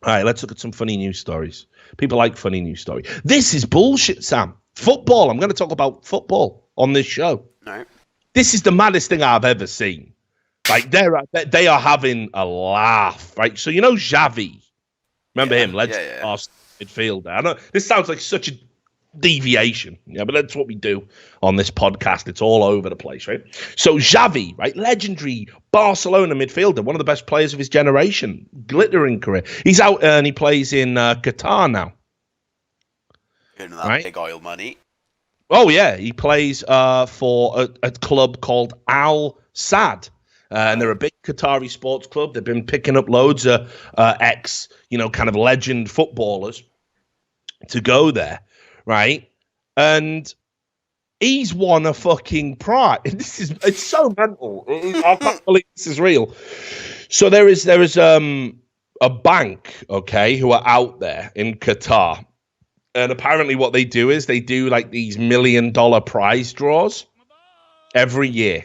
All right, let's look at some funny news stories. People like funny news stories. This is bullshit, Sam. Football. I'm going to talk about football on this show. No. This is the maddest thing I've ever seen. Like they are having a laugh, right? So you know Xavi, remember him, legend Arsenal midfielder. I know this sounds like such a deviation, but that's what we do on this podcast. It's all over the place, right? So Xavi, right, legendary Barcelona midfielder, one of the best players of his generation, glittering career. He's out and he plays in Qatar now. Getting that big oil money. Oh yeah, he plays for a club called Al Sadd. And they're a big Qatari sports club. They've been picking up loads of ex, kind of legend footballers to go there, right? And he's won a fucking prize. It's so mental. I can't believe this is real. So there is a bank, okay, who are out there in Qatar. And apparently what they do is they do like these $1 million prize draws every year,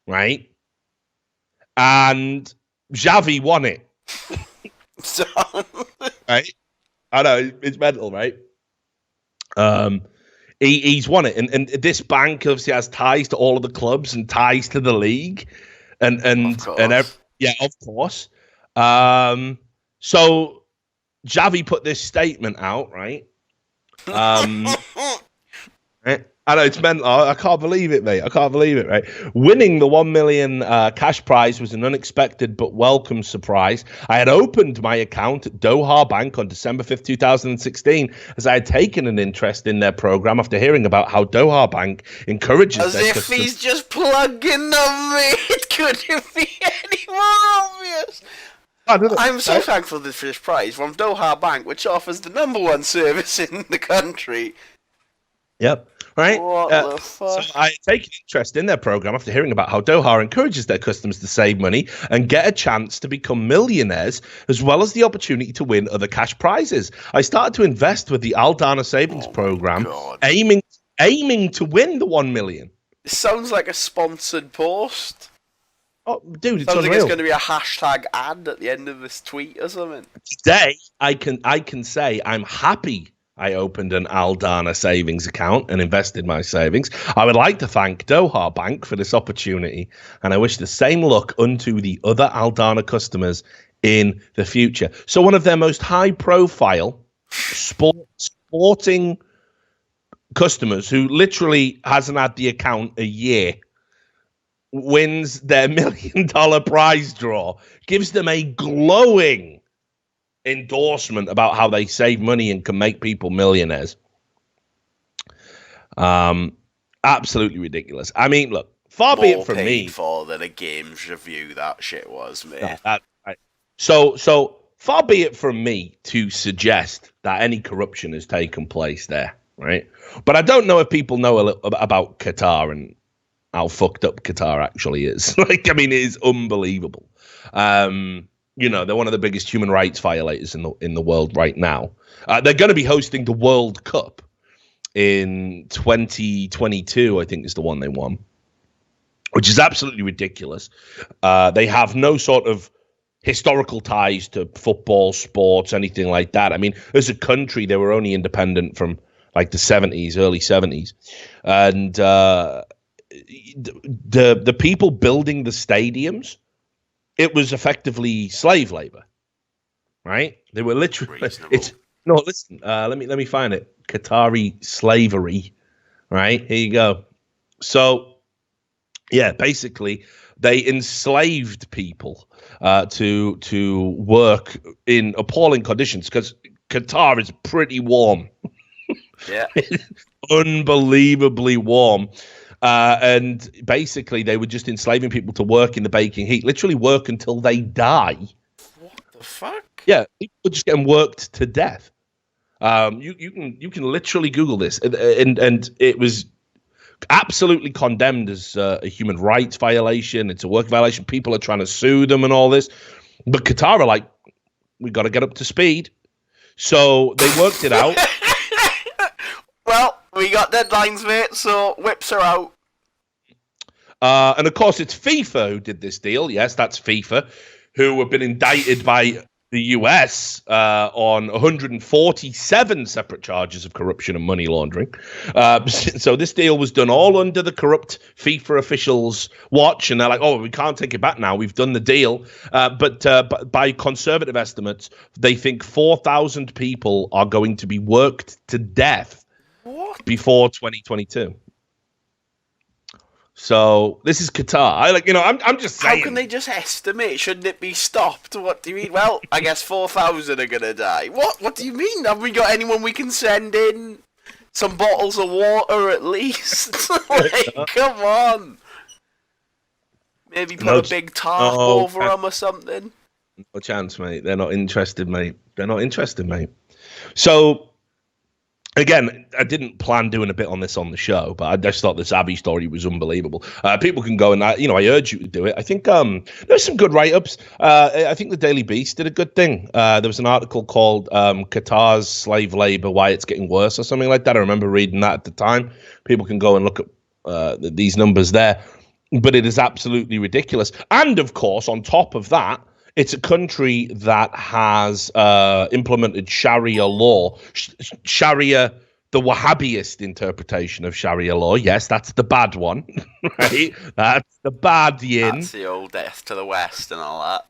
right? And Xavi won it. Right? I know, it's mental, right? He's won it. And this bank obviously has ties to all of the clubs and ties to the league. Of course. So Xavi put this statement out, right? Right? I know, it's mental. I can't believe it, mate. I can't believe it, right? Winning the 1 million cash prize was an unexpected but welcome surprise. I had opened my account at Doha Bank on December 5th, 2016, as I had taken an interest in their program after hearing about how Doha Bank encourages as if customers. He's just plugging them, mate. It couldn't be any more obvious. I'm so thankful for this prize from Doha Bank, which offers the #1 service in the country. Yep. Right? What the fuck? So I take an interest in their program after hearing about how Doha encourages their customers to save money and get a chance to become millionaires, as well as the opportunity to win other cash prizes. I started to invest with the Aldana Savings program, aiming to win the 1 million. It sounds like a sponsored post. Oh, dude, it's sounds unreal. like it's going to be a hashtag ad at the end of this tweet or something. Today, I can say I'm happy I opened an Aldana savings account and invested my savings. I would like to thank Doha Bank for this opportunity, and I wish the same luck unto the other Aldana customers in the future. So one of their most high-profile sporting customers who literally hasn't had the account a year wins their $1 million prize draw, gives them a glowing endorsement about how they save money and can make people millionaires. Absolutely ridiculous. I mean, look, far be it from me for than a games review that shit was, mate. Right. So far be it from me to suggest that any corruption has taken place there, right? But I don't know if people know a little about Qatar and how fucked up Qatar actually is. It is unbelievable. They're one of the biggest human rights violators in the world right now. They're going to be hosting the World Cup in 2022, I think is the one they won, which is absolutely ridiculous. They have no sort of historical ties to football, sports, anything like that. I mean, as a country, they were only independent from like the 70s, early 70s. And the people building the stadiums, it was effectively slave labor, right? They were literally. Let me find it. Qatari slavery, right? Here you go. So, yeah, basically, they enslaved people to work in appalling conditions because Qatar is pretty warm. Yeah, unbelievably warm. And basically, they were just enslaving people to work in the baking heat, literally work until they die. What the fuck? Yeah, people were just getting worked to death. You can literally Google this, and it was absolutely condemned as a human rights violation. It's a work violation. People are trying to sue them and all this, but Qatar are like, we got to get up to speed. So they worked it out. Well, we got deadlines, mate, so whips are out. And of course, it's FIFA who did this deal. Yes, that's FIFA, who have been indicted by the US on 147 separate charges of corruption and money laundering. So this deal was done all under the corrupt FIFA officials' watch, and they're like, "Oh, we can't take it back now. We've done the deal." But by conservative estimates, they think 4,000 people are going to be worked to death before 2022. So this is Qatar. I'm just saying. How can they just estimate? Shouldn't it be stopped? What do you mean? Well, I guess 4,000 are gonna die. What do you mean? Have we got anyone we can send in? Some bottles of water at least? Come on. Maybe put a big tarp over them or something. No chance, mate. They're not interested, mate. So. Again, I didn't plan doing a bit on this on the show, but I just thought this Abbey story was unbelievable. People can go and, I urge you to do it. I think there's some good write-ups. I think the Daily Beast did a good thing. There was an article called Qatar's Slave Labor, Why It's Getting Worse or something like that. I remember reading that at the time. People can go and look at these numbers there. But it is absolutely ridiculous. And, of course, on top of that, it's a country that has implemented Sharia law. Sharia, the Wahhabist interpretation of Sharia law. Yes, that's the bad one, right? That's the bad yin. That's the old death to the West and all that.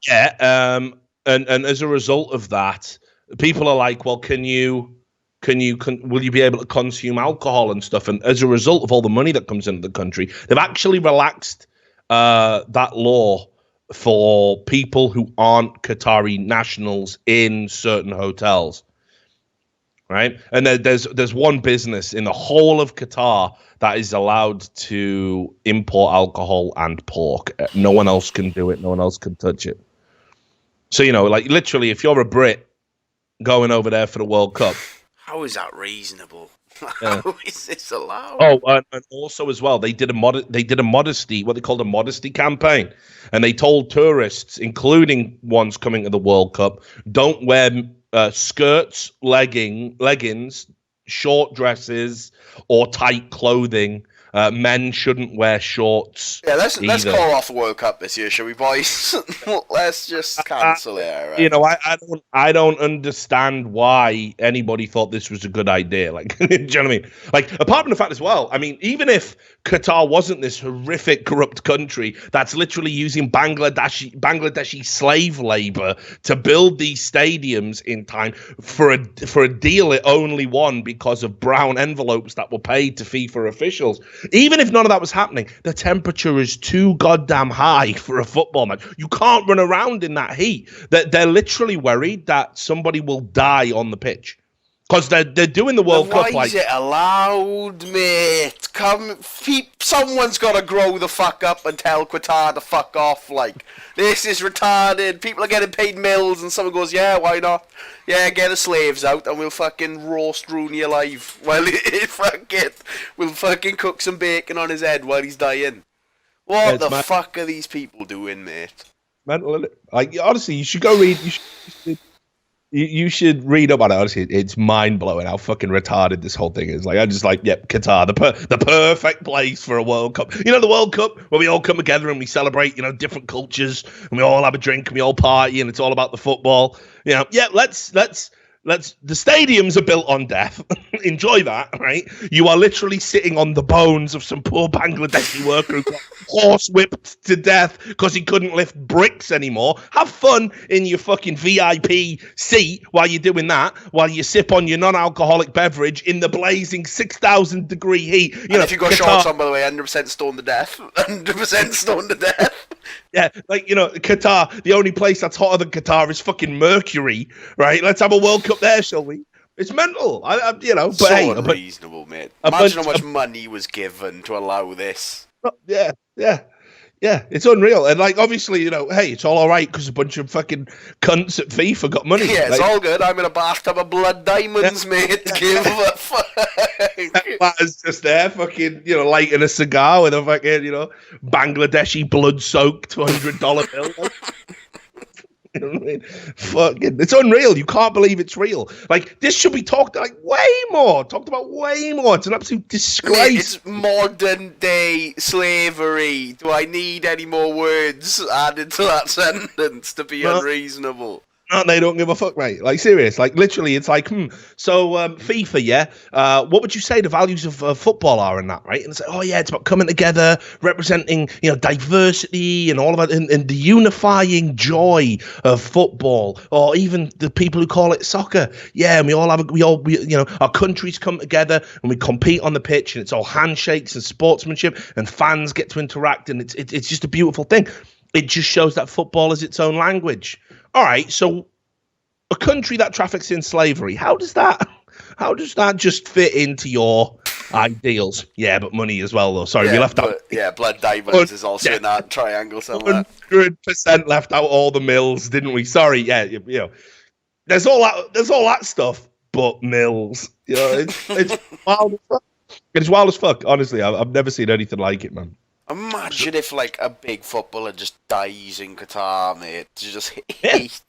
Yeah, and as a result of that, people are like, well, will you be able to consume alcohol and stuff? And as a result of all the money that comes into the country, they've actually relaxed that law for people who aren't Qatari nationals in certain hotels, right? And there's one business in the whole of Qatar that is allowed to import alcohol and pork. No one else can do it. No one else can touch it. So, literally, if you're a Brit going over there for the World Cup. How is that reasonable? How is this allowed? Oh, and also as well, they did a modesty, what they called a modesty campaign, and they told tourists, including ones coming to the World Cup, don't wear skirts, leggings, short dresses, or tight clothing. Men shouldn't wear shorts. Yeah, let's call off the World Cup this year, shall we, boys? Let's just cancel it. Right? I don't understand why anybody thought this was a good idea. Like, do you know what I mean? Like, apart from the fact as well, I mean, even if Qatar wasn't this horrific, corrupt country that's literally using Bangladeshi slave labor to build these stadiums in time for a deal it only won because of brown envelopes that were paid to FIFA officials. Even if none of that was happening, the temperature is too goddamn high for a football match. You can't run around in that heat. They're literally worried that somebody will die on the pitch. Because they're doing the World Cup. Why is it allowed, mate? Someone's got to grow the fuck up and tell Qatar to fuck off. Like, this is retarded. People are getting paid mils, and someone goes, yeah, why not? Yeah, get the slaves out, and we'll fucking roast Rooney alive. We'll fucking cook some bacon on his head while he's dying. What the fuck are these people doing, mate? Mental, isn't it? Like, honestly, you should go read. You should read up on it. Honestly, it's mind blowing how fucking retarded this whole thing is. Like, I'm just like, yep, Qatar, the perfect place for a World Cup. You know, the World Cup where we all come together and we celebrate, different cultures, and we all have a drink and we all party, and it's all about the football. Yeah, let's. The stadiums are built on death. Enjoy that, right? You are literally sitting on the bones of some poor Bangladeshi worker who got horse whipped to death because he couldn't lift bricks anymore. Have fun in your fucking VIP seat while you're doing that, while you sip on your non-alcoholic beverage in the blazing 6,000 degree heat. If you got shorts on, by the way, 100% stoned to death. 100% stoned to death. Yeah, Qatar, the only place that's hotter than Qatar is fucking Mercury, right? Let's have a World Cup there, shall we? It's mental, but so unreasonable, mate. Imagine how much money was given to allow this. Yeah, it's unreal. And obviously, hey, it's all right because a bunch of fucking cunts at FIFA got money. Yeah, it's all good. I'm in a bathtub of blood diamonds, mate. Give a fuck. That's just there, fucking, lighting a cigar with a fucking, Bangladeshi blood-soaked $200 bill. You know what I mean? Fucking, it's unreal. You can't believe it's real. Like, this should be talked about way more. It's an absolute disgrace. It's modern day slavery. Do I need any more words added to that sentence to be unreasonable? They don't give a fuck, mate. Like, serious. Like, literally, it's like, so FIFA, yeah? What would you say the values of football are in that, right? And it's like, oh, yeah, it's about coming together, representing, diversity and all of that, and the unifying joy of football, or even the people who call it soccer. Yeah, and our countries come together and we compete on the pitch, and it's all handshakes and sportsmanship, and fans get to interact, and it's just a beautiful thing. It just shows that football is its own language. All right, so a country that traffics in slavery, how does that just fit into your ideals? Yeah, but money as well, though. Sorry, we left out. Yeah, blood diamonds is also in that triangle somewhere. 100% left out all the mills, didn't we? Sorry, yeah, there's all that stuff, but mills. It's wild as fuck. It's wild as fuck. Honestly, I've never seen anything like it, man. Imagine if, like, a big footballer just dies in Qatar, mate. You just hate.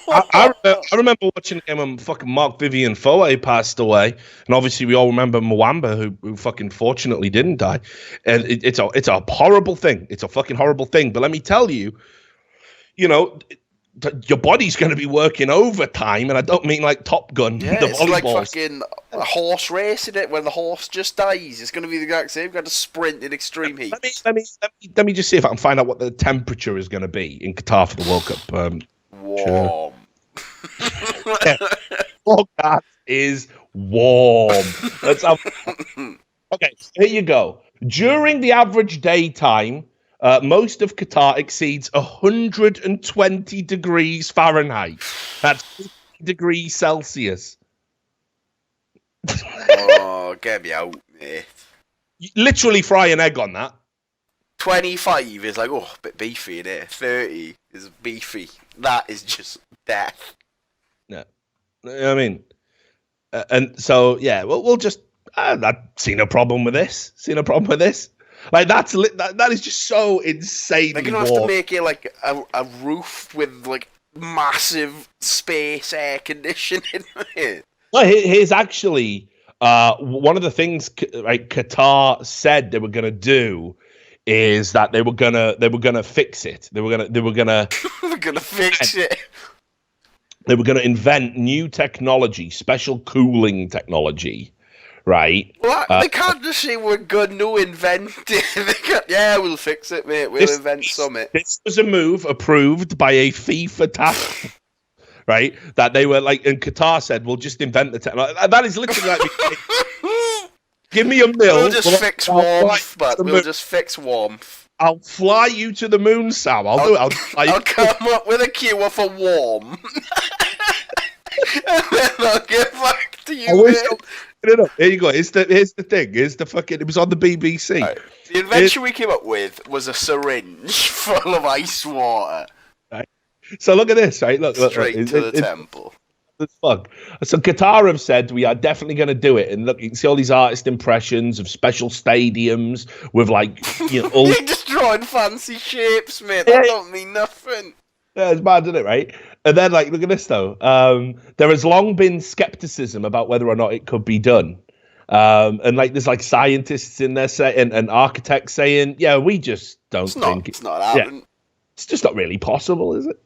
I remember watching a game when fucking Mark Vivian Foe passed away, and obviously we all remember Mwamba, who fucking fortunately didn't die. And it's a horrible thing. It's a fucking horrible thing. But let me tell you, your body's going to be working overtime, and I don't mean like Top Gun. Yeah, it's like fucking a horse race, isn't it? When the horse just dies, it's going to be the exact same. You've got to sprint in extreme heat. Let me just see if I can find out what the temperature is going to be in Qatar for the World Cup. Warm. Forecast is warm. Let's have. Okay, here you go. During the average daytime, most of Qatar exceeds 120 degrees Fahrenheit. That's 50 degrees Celsius. Oh, get me out, mate. You literally fry an egg on that. 25 is like, a bit beefy, innit? 30 is beefy. That is just death. No. I mean, and so, yeah, we'll just, I've seen no problem with this. Like, that is just so insanely They're going to have to make it like a roof with, like, massive space air conditioning. Well, here's actually one of the things Qatar said they were going to do is that they were gonna fix it. They were gonna fix it. They were gonna invent new technology, special cooling technology. Right. Well, they can't just say we're going to invent it. Yeah, we'll fix it, mate. We'll invent something. This was a move approved by a FIFA task, right? That they were like, and Qatar said, "We'll just invent the technology." That is literally like, give me a mill. We'll just fix warmth, but we'll just fix warmth. I'll fly you to the moon, Sam. I'll come up with a cure for warm, and then I'll get back to you. No. Here you go. Here's the thing. Here's the fucking. It was on the BBC. Right. The invention we came up with was a syringe full of ice water. Right. So look at this. Right. Look. Straight to the temple. It's fun. So Qatar have said we are definitely going to do it, and look, you can see all these artist impressions of special stadiums with like all. You're just drawing fancy shapes, mate. That don't mean nothing. Yeah, it's bad, isn't it? Right. And then, like, look at this, though. There has long been skepticism about whether or not it could be done. And, like, there's, like, scientists in there saying, and architects saying, yeah, we just don't think it's not happening. Yeah, it's just not really possible, is it?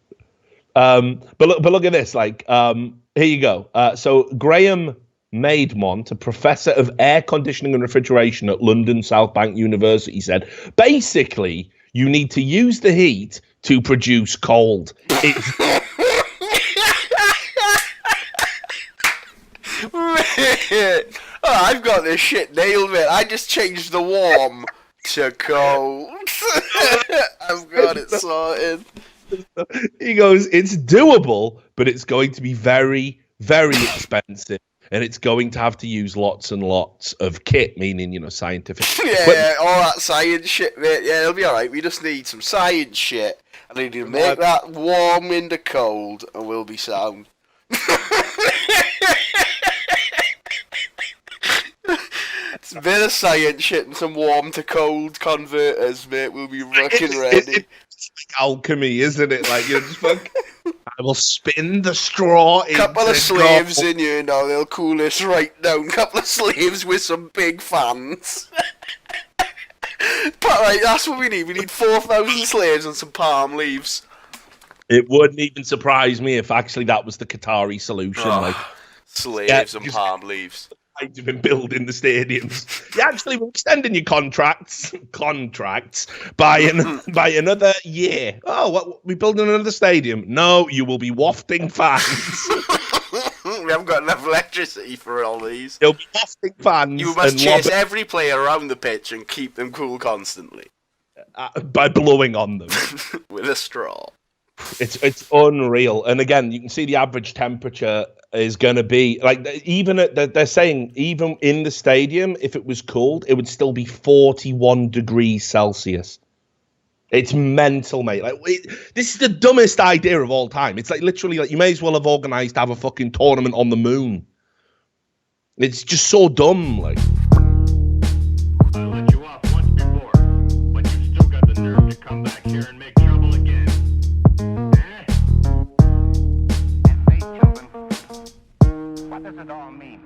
But look at this. Like, here you go. So Graham Maidmont, a professor of air conditioning and refrigeration at London South Bank University, said, basically, you need to use the heat to produce cold. I've got this shit nailed, man. I just changed the warm to cold. I've got it sorted. He goes, it's doable, but it's going to be very, very expensive. And it's going to have to use lots and lots of kit, meaning, scientific. Yeah, all that science shit, mate. Yeah, it'll be all right. We just need some science shit. I need to make that warm into cold, and we'll be sound. It's a bit of science shit and some warm to cold converters, mate. We'll be fucking ready. It's like alchemy, isn't it? Like, you're just fucking... I will spin the straw in. Couple of slaves in here now, they'll cool us right down. Couple of slaves with some big fans. But right, that's what we need. We need 4,000 slaves and some palm leaves. It wouldn't even surprise me if actually that was the Qatari solution. Like slaves and palm leaves. You've been building the stadiums. Yeah, actually, we're extending your contracts by another year. Oh, what? We building another stadium? No, you will be wafting fans. We haven't got enough electricity for all these. You'll be wafting fans. You must chase every player around the pitch and keep them cool constantly. By blowing on them with a straw. It's unreal. And again, you can see the average temperature is going to be like, even they're saying even in the stadium, if it was cold, it would still be 41 degrees Celsius. It's mental, mate. Like, this is the dumbest idea of all time. It's like literally like you may as well have organized to have a fucking tournament on the moon. It's just so dumb, like. I let you off once before, but you still got the nerve to come back here and make trouble again. Get me, children. What does it all mean?